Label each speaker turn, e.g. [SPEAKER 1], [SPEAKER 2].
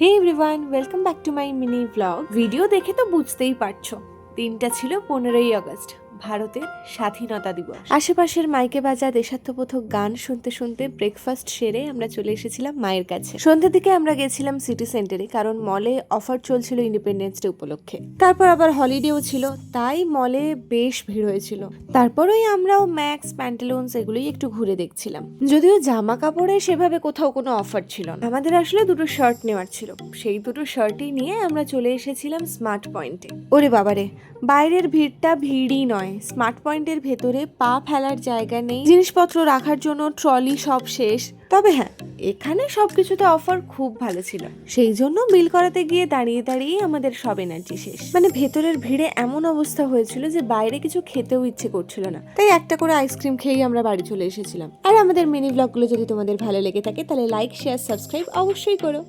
[SPEAKER 1] Hey everyone, welcome back to my mini blog. Video দেখে তো বুঝতেই পারছো, দিনটা ছিল 15ই আগস্ট, ভারতের স্বাধীনতা দিবস। আশেপাশের মাইকে বাজা দেশাত্মবোধক গান শুনতে শুনতে ব্রেকফাস্ট সেরে আমরা চলে এসেছিলাম মায়ের কাছে। সন্ধ্যের দিকে আমরা গেছিলাম সিটি সেন্টারে, কারণ মলে অফার চলছিল ইন্ডিপেন্ডেন্স ডে উপলক্ষে। তারপর আবার হলিডেও ছিল, তাই মলে বেশ ভিড় হয়েছিল। তারপরই আমরাও ম্যাক্স, প্যান্টালুনস এগুলোই একটু ঘুরে দেখছিলাম। যদিও জামা কাপড়ে সেভাবে কোথাও কোনো অফার ছিল না, আমাদের আসলে দুটো শার্ট নেওয়ার ছিল। সেই দুটো শার্টই নিয়ে আমরা চলে এসেছিলাম স্মার্ট পয়েন্টে। ওরে বাবারে, বাইরের ভিড়টা ভিড়ই নয়, স্মার্ট পয়েন্টের ভেতরে পা ফেলার জায়গা নেই, জিনিসপত্র রাখার জন্য ট্রলি সব শেষ। তবে হ্যাঁ, এখানে সবকিছুতে অফার খুব ভালো ছিল, সেই জন্য বিল করাতে গিয়ে দাঁড়িয়ে দাঁড়িয়ে আমাদের সব এনার্জি শেষ। মানে ভেতরের ভিড়ে এমন অবস্থা হয়েছিল যে বাইরে কিছু খেতেও ইচ্ছে করছিল না, তাই একটা করে আইসক্রিম খেয়েই আমরা বাড়ি চলে এসেছিলাম। আর আমাদের মিনি ব্লগগুলো যদি তোমাদের ভালো লেগে থাকে তাহলে লাইক, শেয়ার, সাবস্ক্রাইব অবশ্যই করো।